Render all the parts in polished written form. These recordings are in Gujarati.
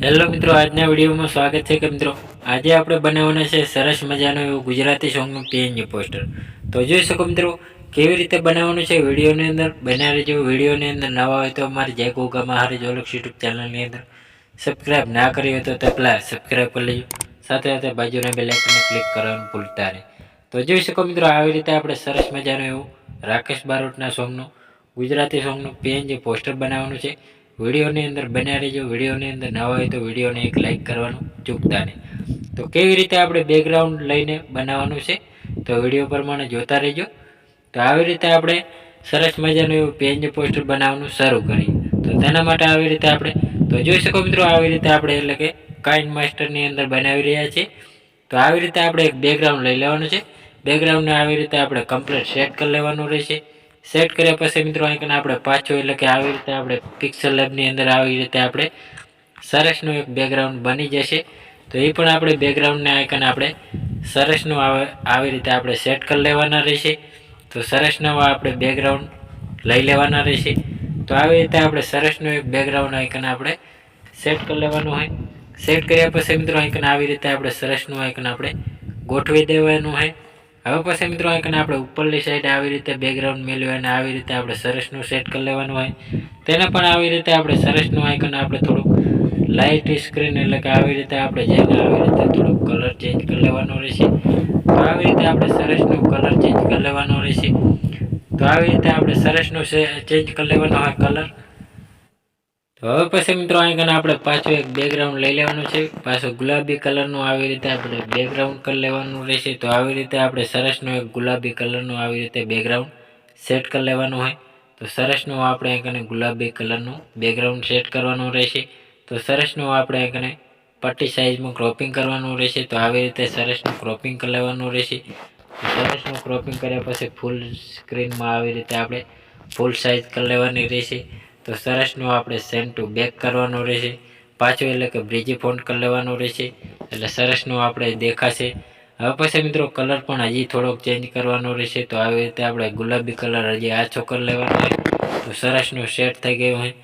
હેલો મિત્રો, આજના વિડીયોમાં સ્વાગત છે કે મિત્રો આજે આપણે બનાવવાના છે સરસ મજાનું એવું ગુજરાતી સોંગનું પીએનજી પોસ્ટર। તો જોઈ શકો મિત્રો કેવી રીતે બનાવવાનું છે વિડીયોની અંદર બનાવી રહેજો। વિડીયોની અંદર નવા હોય તો અમારી જય ગોગા મહારાજ ઓલખ યુટ્યુબ ચેનલની અંદર સબસ્ક્રાઇબ ના કરી હોય તો પહેલાં સબસ્ક્રાઇબ કરી લેજો, સાથે સાથે બાજુના બેલ આઇકનને ક્લિક કરવાનું ભૂલતા નહીં। તો જોઈ શકો મિત્રો આવી રીતે આપણે સરસ મજાનું એવું રાકેશ બારોટના સોંગનું ગુજરાતી સોંગનું પીએનજી પોસ્ટર બનાવવાનું છે। વિડીયોની અંદર બન્યા રહેજો। વિડીયોની અંદર નવા હોય તો વિડીયોને એક લાઇક કરવાનું ચૂકતા નહીં। તો કેવી રીતે આપણે બેકગ્રાઉન્ડ લઈને બનાવવાનું છે તો વિડીયો પ્રમાણે જોતા રહેજો। તો આવી રીતે આપણે સરસ મજાનું એવું પીએનજી પોસ્ટર બનાવવાનું શરૂ કરીએ। તો તેના માટે આવી રીતે આપણે તો જોઈ શકો મિત્રો આવી રીતે આપણે એટલે કે કાઇન માસ્ટરની અંદર બનાવી રહ્યા છીએ। તો આવી રીતે આપણે એક બેકગ્રાઉન્ડ લઈ લેવાનું છે। બેકગ્રાઉન્ડને આવી રીતે આપણે કમ્પ્લીટ સેટ કરી લેવાનું રહેશે। સેટ કર્યા પછી મિત્રો અહીં આપણે પાછું એટલે કે આવી રીતે આપણે પિક્સલ લેબની અંદર આવી રીતે આપણે સરસનું એક બેકગ્રાઉન્ડ બની જશે। તો એ પણ આપણે બેકગ્રાઉન્ડને આઇકન આપણે સરસનું આવી રીતે આપણે સેટ કરી લેવાના રહેશે। તો સરસનું આપણે બેકગ્રાઉન્ડ લઈ લેવાના રહેશે। તો આવી રીતે આપણે સરસનું એક બેકગ્રાઉન્ડ આઇકન આપણે સેટ કરી લેવાનું હોય। સેટ કર્યા પછી મિત્રો આઇકન આવી રીતે આપણે સરસનું આઇકન આપણે ગોઠવી દેવાનું હોય। હવે પછી મિત્રો આઇકન આપણે ઉપરની સાઈડ આવી રીતે બેકગ્રાઉન્ડ મેળવી અને આવી રીતે આપણે સરસનું સેટ કરી લેવાનું હોય। તેને પણ આવી રીતે આપણે સરસનું આઇકન આપણે થોડુંક લાઇટ સ્ક્રીન એટલે કે આવી રીતે આપણે જઈને આવી રીતે થોડુંક કલર ચેન્જ કરી લેવાનો રહેશે। તો આવી રીતે આપણે સરસનું કલર ચેન્જ કરી લેવાનો રહેશે। તો આવી રીતે આપણે સરસનું ચેન્જ કરી લેવાનો હોય કલર। તો હવે પછી મિત્રો આઇકન આપણે પાછું એક બેકગ્રાઉન્ડ લઈ લેવાનું છે। પાછું ગુલાબી કલરનું આવી રીતે આપણે બેકગ્રાઉન્ડ કરી લેવાનું રહેશે। તો આવી રીતે આપણે સરસનું એક ગુલાબી કલરનું આવી રીતે બેકગ્રાઉન્ડ સેટ કરી લેવાનું હોય। તો સરસનું આપણે આઇકન ગુલાબી કલરનું બેકગ્રાઉન્ડ સેટ કરવાનું રહેશે। તો સરસનું આપણે આઇકને પટ્ટી સાઇઝમાં ક્રોપિંગ કરવાનું રહેશે। તો આવી રીતે સરસનું ક્રોપિંગ કરી લેવાનું રહેશે। તો સરસનું ક્રોપિંગ કર્યા પછી ફૂલ સ્ક્રીનમાં આવી રીતે આપણે ફૂલ સાઇઝ કરી લેવાની રહેશે। તો સરસનું આપણે સેન્ડ ટુ બેક કરવાનું રહેશે। પાછું એટલે કે બ્રિજી ફોન્ટ કરી લેવાનું રહેશે એટલે સરસનું આપણે દેખાશે। હવે પછી મિત્રો કલર પણ હજી થોડોક ચેન્જ કરવાનો રહેશે। તો આવી રીતે આપણે ગુલાબી કલર હજી આછો કરી લેવાનો હોય। તો સરસનું સેટ થઈ ગયું હોય।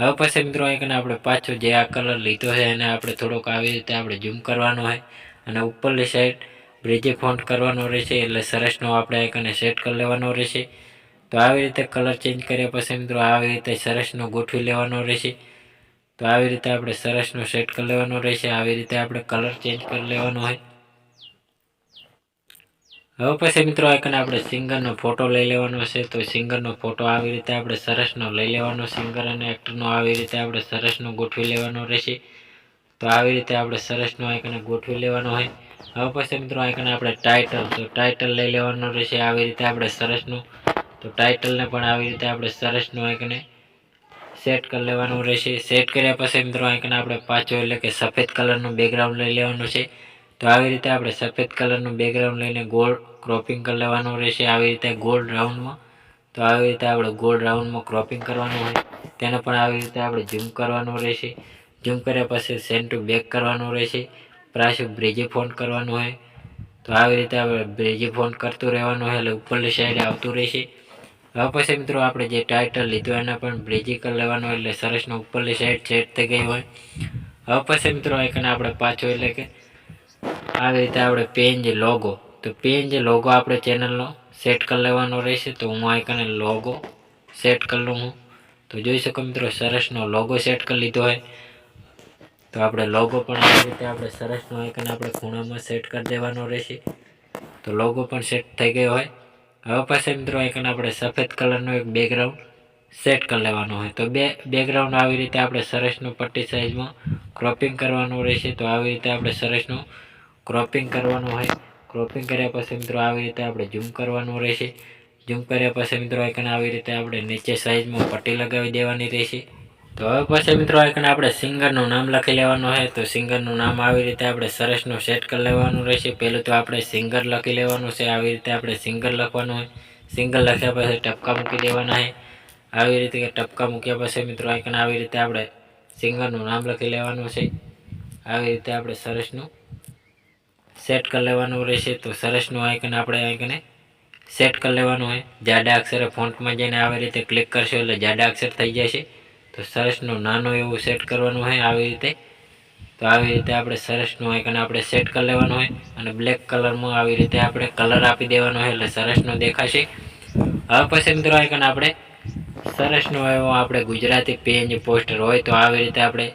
હવે પછી મિત્રો આઇકન આપણે પાછું જે આ કલર લીધો છે એને આપણે થોડોક આવી રીતે આપણે ઝૂમ કરવાનો હોય અને ઉપરની સાઈડ બ્રિજી ફોન્ટ કરવાનો રહેશે એટલે સરસનું આપણે આઇકને સેટ કરી લેવાનો રહેશે। તો આવી રીતે કલર ચેન્જ કર્યા પછી મિત્રો આવી રીતે સરસનું ગોઠવી લેવાનો રહેશે। તો આવી રીતે આપણે સરસનું સેટ કરી લેવાનું રહેશે। આવી રીતે આપણે કલર ચેન્જ કરી લેવાનો હોય। હવે પછી મિત્રો આઇકન આપણે સિંગરનો ફોટો લઈ લેવાનો છે। તો સિંગરનો ફોટો આવી રીતે આપણે સરસનો લઈ લેવાનો, સિંગર અને એક્ટરનો આવી રીતે આપણે સરસનો ગોઠવી લેવાનો રહેશે। તો આવી રીતે આપણે સરસનો આઇકન ગોઠવી લેવાનો હોય। હવે પછી મિત્રો આઇકન આપણે ટાઇટલ લઈ લેવાનો રહેશે। આવી રીતે આપણે સરસનું તો ટાઇટલને પણ આવી રીતે આપણે સરસનું આઇકને સેટ કરી લેવાનું રહેશે। સેટ કર્યા પછી મિત્રો આઇકન આપણે પાછો એટલે કે સફેદ કલરનું બેકગ્રાઉન્ડ લઈ લેવાનું છે। તો આવી રીતે આપણે સફેદ કલરનું બેકગ્રાઉન્ડ લઈને ગોળ ક્રોપિંગ કરી લેવાનું રહેશે આવી રીતે ગોળ રાઉન્ડમાં। તો આવી રીતે આપણે ગોળ રાઉન્ડમાં ક્રોપિંગ કરવાનું હોય તેને પણ આવી રીતે આપણે ઝૂમ કરવાનું રહેશે। ઝૂમ કર્યા પછી સેન્ડ ટુ બેક કરવાનું રહેશે। પાછું બ્રિજી ફોન્ટ કરવાનું હોય તો આવી રીતે આપણે બ્રિજી ફોન્ટ કરતું રહેવાનું હોય એટલે ઉપરની સાઈડે આવતું રહેશે। હવે પછી મિત્રો આપણે જે ટાઇટલ લીધું એના પણ બ્રિજી કરી લેવાનું એટલે સરસનો ઉપરની સાઈડ સેટ થઈ ગઈ હોય। હવે પછી મિત્રો આઇકન આપણે પાછો એટલે કે આવી રીતે આપણે પીએનજી લોગો તો પીએનજી લોગો આપણે ચેનલનો સેટ કરી લેવાનો રહેશે। તો હું આઇકન લોગો સેટ કરી લઉં હું। તો જોઈ શકો મિત્રો સરસનો લોગો સેટ કરી લીધો હોય। તો આપણે લોગો પણ આવી રીતે આપણે સરસનો આઇકન આપણે ખૂણામાં સેટ કરી દેવાનો રહેશે। તો લોગો પણ સેટ થઈ ગયો હોય। હવે પછી મિત્રો આઇકન આપણે સફેદ કલરનું એક બેકગ્રાઉન્ડ સેટ કરી લેવાનું હોય। તો બેકગ્રાઉન્ડ આવી રીતે આપણે સરસનું પટ્ટી સાઇઝમાં ક્રોપિંગ કરવાનું રહેશે। તો આવી રીતે આપણે સરસનું ક્રોપિંગ કરવાનું હોય। ક્રોપિંગ કર્યા પછી મિત્રો આવી રીતે આપણે ઝૂમ કરવાનું રહેશે। ઝૂમ કર્યા પછી મિત્રો આઇકન આવી રીતે આપણે નીચે સાઈઝમાં પટ્ટી લગાવી દેવાની રહેશે। તો હવે પછી મિત્રો આઇકન આપણે સિંગરનું નામ લખી લેવાનું હોય। તો સિંગરનું નામ આવી રીતે આપણે સરસનું સેટ કરી લેવાનું રહેશે। પહેલું તો આપણે સિંગર લખી લેવાનું છે। આવી રીતે આપણે સિંગર લખવાનું હોય। સિંગર લખ્યા પછી ટપકા મૂકી દેવાના છે। આવી રીતે ટપકા મૂક્યા પછી મિત્રો આઇકન આવી રીતે આપણે સિંગરનું નામ લખી લેવાનું છે। આવી રીતે આપણે સરસનું સેટ કરી લેવાનું રહેશે। તો સરસનું આઇકન આપણે આઇકને સેટ કરી લેવાનું હોય। જાડા અક્ષરે ફોન્ટમાં જઈને આવી રીતે ક્લિક કરશો એટલે જાડા અક્ષર થઈ જશે। તો સરસનું નાનું એવું સેટ કરવાનું હોય આવી રીતે। તો આવી રીતે આપણે સરસનું આઇકન આપણે સેટ કરી લેવાનું હોય અને બ્લેક કલરમાં આવી રીતે આપણે કલર આપી દેવાનો હોય એટલે સરસનું દેખાશે. હવે પછી મિત્રો આઇકન આપણે સરસનું એવો આપણે ગુજરાતી પીએનજી પોસ્ટર હોય તો આવી રીતે આપણે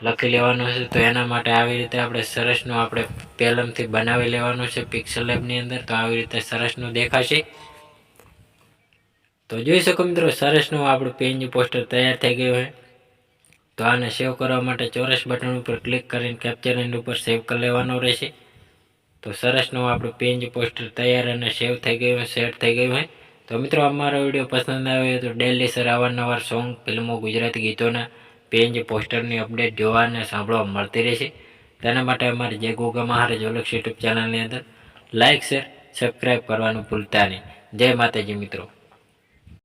લખી લેવાનું છે. તો એના માટે આવી રીતે આપણે સરસનું આપણે પહેલાંથી બનાવી લેવાનું છે પિક્સલ લેબની અંદર. તો આવી રીતે સરસનું દેખાશે. તો જોઈ શકો મિત્રો સરસનું આપણું પીએનજી પોસ્ટર તૈયાર થઈ ગયું છે. તો આને સેવ કરવા માટે ચોરસ બટન ઉપર ક્લિક કરીને કેપ્ચર એન્ડ ઉપર સેવ કરી લેવાનું રહેશે. તો સરસનું આપણું પીએનજી પોસ્ટર તૈયાર અને સેવ થઈ ગયું, સેટ થઈ ગયું હોય. તો મિત્રો અમારો વિડીયો પસંદ આવ્યો તો ડેલી સર અવારનવાર સોંગ, ફિલ્મો, ગુજરાતી ગીતોના પીએનજી પોસ્ટરની અપડેટ જોવા અને સાંભળવા મળતી રહેશે. તેના માટે અમારી જય ગોગા મહારાજ ઓલક્ષ યુટ્યુબ ચેનલની અંદર લાઇક, શેર, સબસ્ક્રાઈબ કરવાનું ભૂલતા નહીં. જય માતાજી મિત્રો.